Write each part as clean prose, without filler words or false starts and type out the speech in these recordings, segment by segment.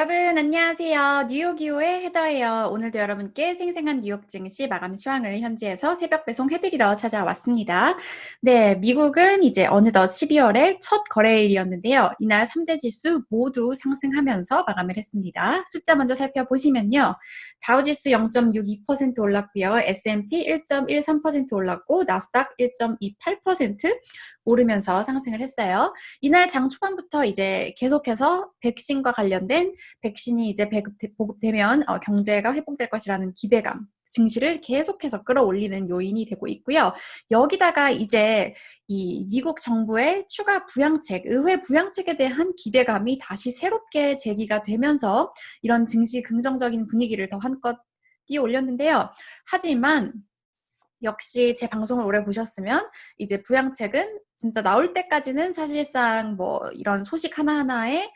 여러분 안녕하세요. 뉴욕이오의 헤더예요. 오늘도 여러분께 생생한 뉴욕 증시 마감 시황을 현지에서 새벽 배송해드리러 찾아왔습니다. 네, 미국은 이제 어느덧 12월의 첫 거래일이었는데요. 이날 3대 지수 모두 상승하면서 마감을 했습니다. 숫자 먼저 살펴보시면요. 다우지수 0.62% 올랐고요. S&P 1.13% 올랐고 나스닥 1.28% 오르면서 상승을 했어요. 이날 장 초반부터 이제 계속해서 백신과 관련된 백신이 이제 보급되면 경제가 회복될 것이라는 기대감, 증시를 계속해서 끌어올리는 요인이 되고 있고요. 여기다가 이제 이 미국 정부의 추가 부양책, 의회 부양책에 대한 기대감이 다시 새롭게 제기가 되면서 이런 증시 긍정적인 분위기를 더 한껏 띄워올렸는데요. 하지만 역시 제 방송을 오래 보셨으면 이제 부양책은 진짜 나올 때까지는 사실상 뭐 이런 소식 하나하나에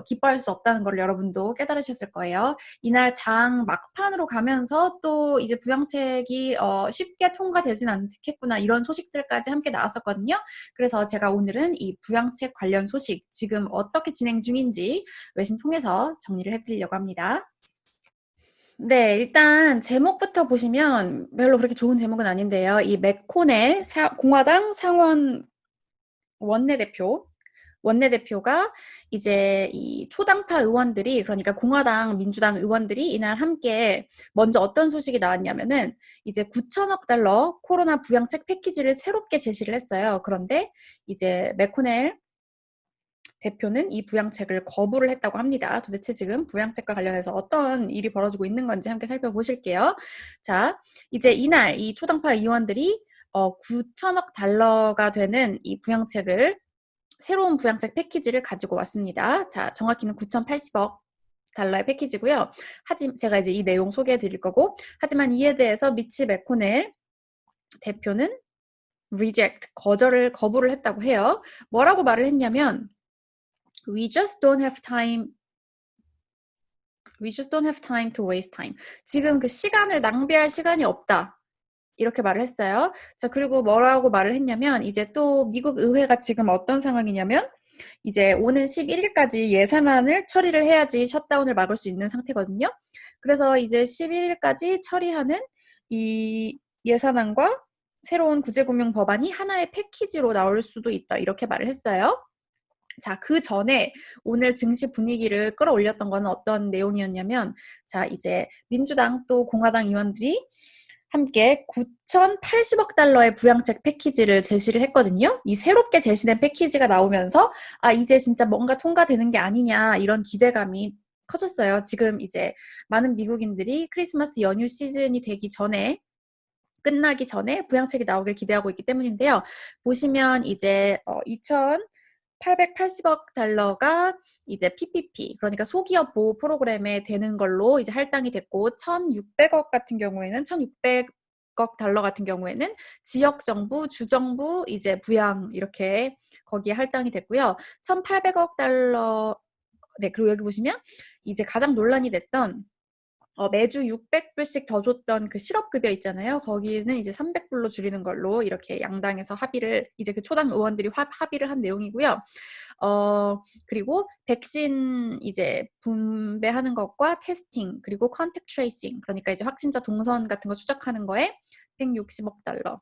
기뻐할 수 없다는 걸 여러분도 깨달으셨을 거예요. 이날 장 막판으로 가면서 또 이제 부양책이 쉽게 통과되진 않겠구나 이런 소식들까지 함께 나왔었거든요. 그래서 제가 오늘은 이 부양책 관련 소식 지금 어떻게 진행 중인지 외신 통해서 정리를 해드리려고 합니다. 네, 일단 제목부터 보시면 별로 그렇게 좋은 제목은 아닌데요. 이 맥코넬 공화당 상원 원내대표가 이제 이 초당파 의원들이, 그러니까 공화당, 민주당 의원들이 이날 함께 먼저 어떤 소식이 나왔냐면은 이제 9천억 달러 코로나 부양책 패키지를 새롭게 제시를 했어요. 그런데 이제 맥코넬 대표는 이 부양책을 거부를 했다고 합니다. 도대체 지금 부양책과 관련해서 어떤 일이 벌어지고 있는 건지 함께 살펴보실게요. 자, 이제 이날 이 초당파 의원들이 9천억 달러가 되는 이 부양책을, 새로운 부양책 패키지를 가지고 왔습니다. 자, 정확히는 9,080억 달러의 패키지고요. 제가 이제 이 내용 소개해 드릴 거고, 하지만 이에 대해서 미치 맥코넬 대표는 거부를 했다고 해요. 뭐라고 말을 했냐면 We just don't have time. We just don't have time to waste time. 지금 그 시간을 낭비할 시간이 없다. 이렇게 말을 했어요. 자, 그리고 뭐라고 말을 했냐면 이제 또 미국 의회가 지금 어떤 상황이냐면 이제 오는 11일까지 예산안을 처리를 해야지 셧다운을 막을 수 있는 상태거든요. 그래서 이제 11일까지 처리하는 이 예산안과 새로운 구제금융 법안이 하나의 패키지로 나올 수도 있다. 이렇게 말을 했어요. 자, 그 전에 오늘 증시 분위기를 끌어올렸던 거는 어떤 내용이었냐면, 자, 이제 민주당 또 공화당 의원들이 함께 9,080억 달러의 부양책 패키지를 제시를 했거든요. 이 새롭게 제시된 패키지가 나오면서 이제 진짜 뭔가 통과되는 게 아니냐 이런 기대감이 커졌어요. 지금 이제 많은 미국인들이 크리스마스 연휴 시즌이 되기 전에, 끝나기 전에 부양책이 나오길 기대하고 있기 때문인데요. 보시면 이제 2,880억 달러가 이제 PPP, 그러니까 소기업 보호 프로그램에 되는 걸로 이제 할당이 됐고, 1,600억 같은 경우에는 1,600억 달러 같은 경우에는 지역 정부, 주정부 이제 부양 이렇게 거기에 할당이 됐고요. 1,800억 달러. 네, 그리고 여기 보시면 이제 가장 논란이 됐던 매주 600불씩 더 줬던 그 실업급여 있잖아요. 거기는 이제 300불로 줄이는 걸로 이렇게 양당에서 합의를, 이제 그 초당 의원들이 합의를 한 내용이고요. 그리고 백신 이제 분배하는 것과 테스팅, 그리고 컨택트 트레이싱, 그러니까 이제 확진자 동선 같은 거 추적하는 거에 160억 달러.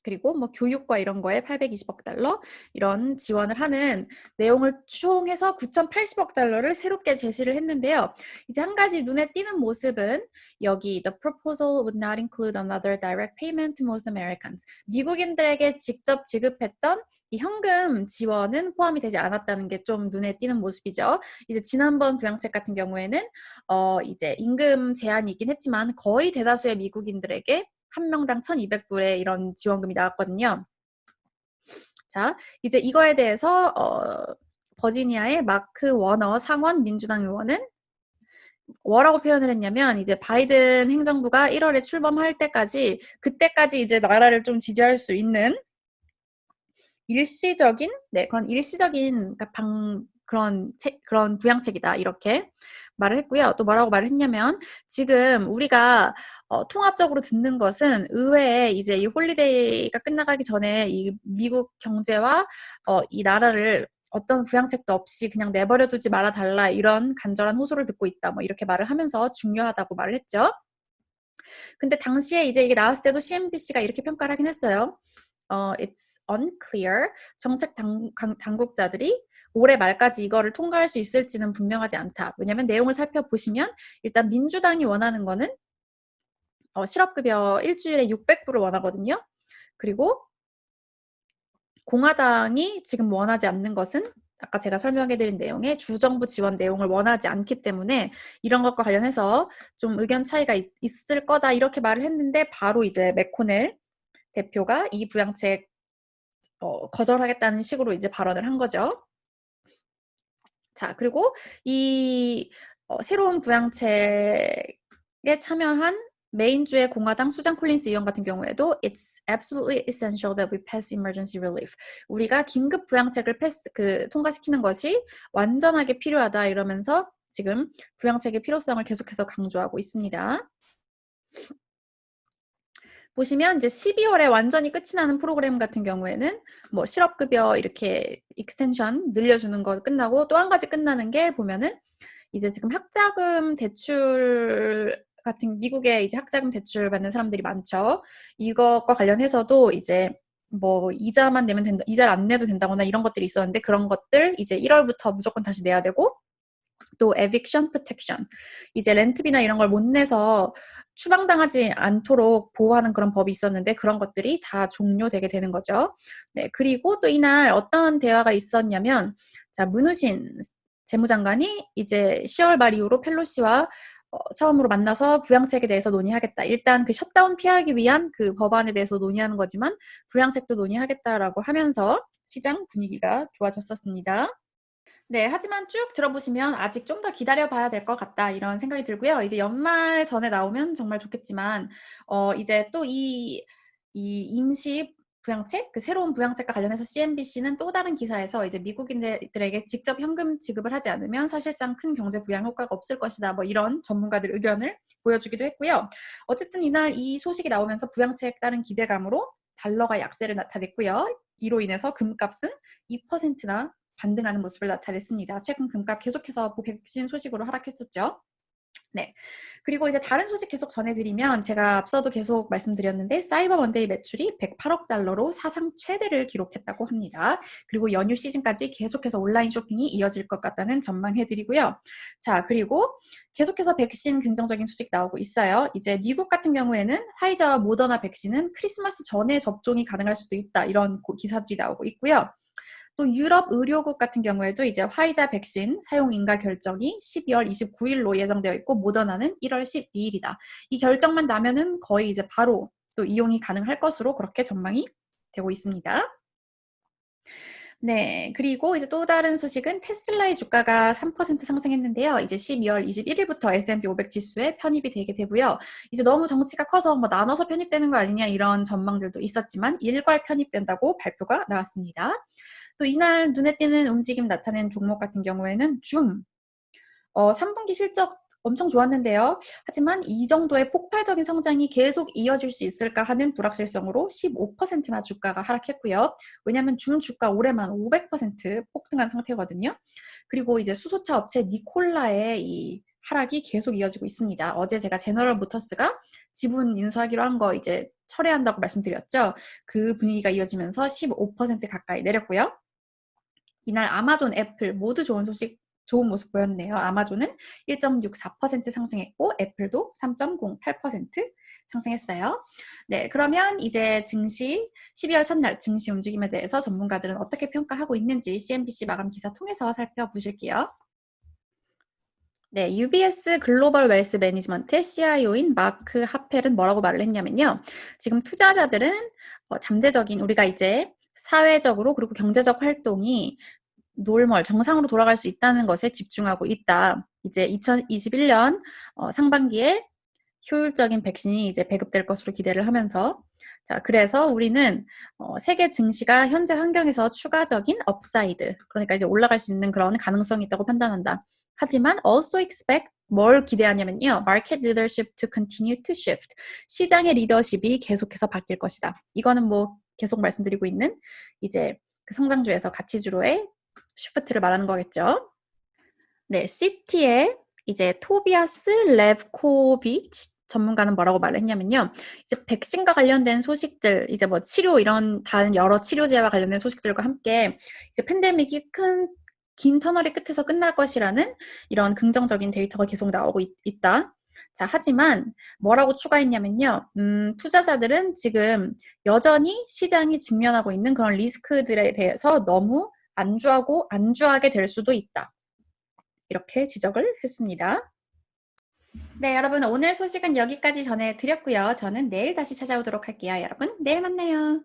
그리고 뭐 교육과 이런 거에 820억 달러 이런 지원을 하는 내용을 총해서 9,080억 달러를 새롭게 제시를 했는데요. 이제 한 가지 눈에 띄는 모습은 여기 The proposal would not include another direct payment to most Americans. 미국인들에게 직접 지급했던 이 현금 지원은 포함이 되지 않았다는 게 좀 눈에 띄는 모습이죠. 이제 지난번 부양책 같은 경우에는 이제 임금 제한이긴 했지만 거의 대다수의 미국인들에게 한 명당 1,200불의 이런 지원금이 나왔거든요. 자, 이제 이거에 대해서 버지니아의 마크 워너 상원 민주당 의원은 뭐라고 표현을 했냐면 이제 바이든 행정부가 1월에 출범할 때까지, 그때까지 이제 나라를 좀 지지할 수 있는 일시적인, 네, 그런 일시적인, 그러니까 그런 부양책이다 이렇게 말을 했고요. 또 뭐라고 말을 했냐면 지금 우리가 통합적으로 듣는 것은 의회에 이제 이 홀리데이가 끝나가기 전에 이 미국 경제와 이 나라를 어떤 부양책도 없이 그냥 내버려두지 말아달라 이런 간절한 호소를 듣고 있다. 뭐 이렇게 말을 하면서 중요하다고 말을 했죠. 근데 당시에 이제 이게 나왔을 때도 CNBC가 이렇게 평가를 하긴 했어요. It's unclear. 정책 당국자들이 올해 말까지 이거를 통과할 수 있을지는 분명하지 않다. 왜냐하면 내용을 살펴보시면 일단 민주당이 원하는 거는 실업급여 일주일에 600불을 원하거든요. 그리고 공화당이 지금 원하지 않는 것은 아까 제가 설명해드린 내용의 주정부 지원 내용을 원하지 않기 때문에 이런 것과 관련해서 좀 의견 차이가 있을 거다 이렇게 말을 했는데 바로 이제 맥코넬 대표가 이 부양책 거절하겠다는 식으로 이제 발언을 한 거죠. 자, 그리고 이 새로운 부양책에 참여한 메인주의 공화당 수잔 콜린스 의원 같은 경우에도 It's absolutely essential that we pass emergency relief. 우리가 긴급 부양책을 통과시키는 것이 완전하게 필요하다 이러면서 지금 부양책의 필요성을 계속해서 강조하고 있습니다. 보시면 이제 12월에 완전히 끝이 나는 프로그램 같은 경우에는 뭐 실업급여 이렇게 익스텐션 늘려주는 거 끝나고 또 한 가지 끝나는 게 보면은 이제 지금 학자금 대출 같은 미국에 이제 학자금 대출 받는 사람들이 많죠. 이것과 관련해서도 이제 뭐 이자만 내면 된다, 이자를 안 내도 된다거나 이런 것들이 있었는데 그런 것들 이제 1월부터 무조건 다시 내야 되고 또 eviction protection 이제 렌트비나 이런 걸 못 내서 추방당하지 않도록 보호하는 그런 법이 있었는데 그런 것들이 다 종료되게 되는 거죠. 네, 그리고 또 이날 어떤 대화가 있었냐면 자, 문우신 재무장관이 이제 10월 말 이후로 펠로시와 처음으로 만나서 부양책에 대해서 논의하겠다. 일단 그 셧다운 피하기 위한 그 법안에 대해서 논의하는 거지만 부양책도 논의하겠다라고 하면서 시장 분위기가 좋아졌었습니다. 네, 하지만 쭉 들어보시면 아직 좀 더 기다려봐야 될 것 같다 이런 생각이 들고요. 이제 연말 전에 나오면 정말 좋겠지만 이제 또 이 임시 부양책, 그 새로운 부양책과 관련해서 CNBC는 또 다른 기사에서 이제 미국인들에게 직접 현금 지급을 하지 않으면 사실상 큰 경제 부양 효과가 없을 것이다. 뭐 이런 전문가들 의견을 보여주기도 했고요. 어쨌든 이날 이 소식이 나오면서 부양책에 따른 기대감으로 달러가 약세를 나타냈고요. 이로 인해서 금값은 2%나 반등하는 모습을 나타냈습니다. 최근 금값 계속해서 백신 소식으로 하락했었죠. 네. 그리고 이제 다른 소식 계속 전해드리면 제가 앞서도 계속 말씀드렸는데 사이버 먼데이 매출이 108억 달러로 사상 최대를 기록했다고 합니다. 그리고 연휴 시즌까지 계속해서 온라인 쇼핑이 이어질 것 같다는 전망해드리고요. 자, 그리고 계속해서 백신 긍정적인 소식 나오고 있어요. 이제 미국 같은 경우에는 화이자와 모더나 백신은 크리스마스 전에 접종이 가능할 수도 있다. 이런 기사들이 나오고 있고요. 또 유럽 의료국 같은 경우에도 이제 화이자 백신 사용 인가 결정이 12월 29일로 예정되어 있고 모더나는 1월 12일이다. 이 결정만 나면은 거의 이제 바로 또 이용이 가능할 것으로 그렇게 전망이 되고 있습니다. 네, 그리고 이제 또 다른 소식은 테슬라의 주가가 3% 상승했는데요. 이제 12월 21일부터 S&P 500 지수에 편입이 되게 되고요. 이제 너무 덩치가 커서 뭐 나눠서 편입되는 거 아니냐 이런 전망들도 있었지만 일괄 편입된다고 발표가 나왔습니다. 또 이날 눈에 띄는 움직임 나타낸 종목 같은 경우에는 줌. 3분기 실적 엄청 좋았는데요. 하지만 이 정도의 폭발적인 성장이 계속 이어질 수 있을까 하는 불확실성으로 15%나 주가가 하락했고요. 왜냐하면 줌 주가 올해만 500% 폭등한 상태거든요. 그리고 이제 수소차 업체 니콜라의 이 하락이 계속 이어지고 있습니다. 어제 제가 제너럴 모터스가 지분 인수하기로 한 거 이제 철회한다고 말씀드렸죠. 그 분위기가 이어지면서 15% 가까이 내렸고요. 이날 아마존, 애플 모두 좋은 모습 보였네요. 아마존은 1.64% 상승했고 애플도 3.08% 상승했어요. 네, 그러면 이제 증시 12월 첫날 증시 움직임에 대해서 전문가들은 어떻게 평가하고 있는지 CNBC 마감 기사 통해서 살펴보실게요. 네, UBS 글로벌 웰스 매니지먼트 CIO인 마크 하펠은 뭐라고 말을 했냐면요. 지금 투자자들은 잠재적인 우리가 이제 사회적으로 그리고 경제적 활동이 정상으로 돌아갈 수 있다는 것에 집중하고 있다. 이제 2021년 상반기에 효율적인 백신이 이제 배급될 것으로 기대를 하면서 자, 그래서 우리는 세계 증시가 현재 환경에서 추가적인 업사이드, 그러니까 이제 올라갈 수 있는 그런 가능성이 있다고 판단한다. 하지만 also expect 뭘 기대하냐면요. Market leadership to continue to shift. 시장의 리더십이 계속해서 바뀔 것이다. 이거는 뭐 계속 말씀드리고 있는 이제 그 성장주에서 가치주로의 슈프트를 말하는 거겠죠. 네, 시티의 이제 토비아스 레브코비치 전문가는 뭐라고 말을 했냐면요. 이제 백신과 관련된 소식들, 이제 뭐 치료 이런 다른 여러 치료제와 관련된 소식들과 함께 이제 팬데믹이 긴 터널의 끝에서 끝날 것이라는 이런 긍정적인 데이터가 계속 나오고 있다. 자, 하지만 뭐라고 추가했냐면요. 투자자들은 지금 여전히 시장이 직면하고 있는 그런 리스크들에 대해서 너무 안주하게 될 수도 있다. 이렇게 지적을 했습니다. 네, 여러분 오늘 소식은 여기까지 전해드렸고요. 저는 내일 다시 찾아오도록 할게요. 여러분, 내일 만나요.